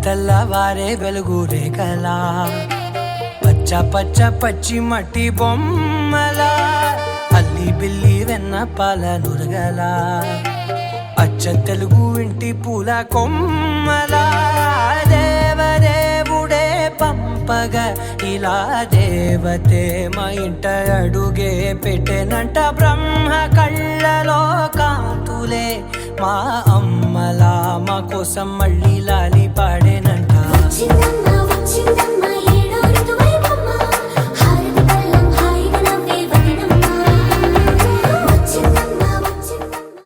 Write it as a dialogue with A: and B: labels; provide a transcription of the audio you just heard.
A: తెల్లవారే వెలుగు రేఖలా పచ్చ పచ్చ పచ్చి మట్టి బొమ్మలా అల్లి బిల్లి వెన్న పాల నురగలా అచ్చ తెలుగు ఇంటి పూల కొమ్మలా దేవదేవుడే పంపగా ఇలా దేవతే మా ఇంట అడుగే పెట్టెనంట బ్రహ్మ కళ్ళలో కాంతులే మా అమ్మలా మా కోసం మళ్ళీ లాలి పాడేనంట.
B: వచ్చిందమ్మ వచ్చిందమ్మ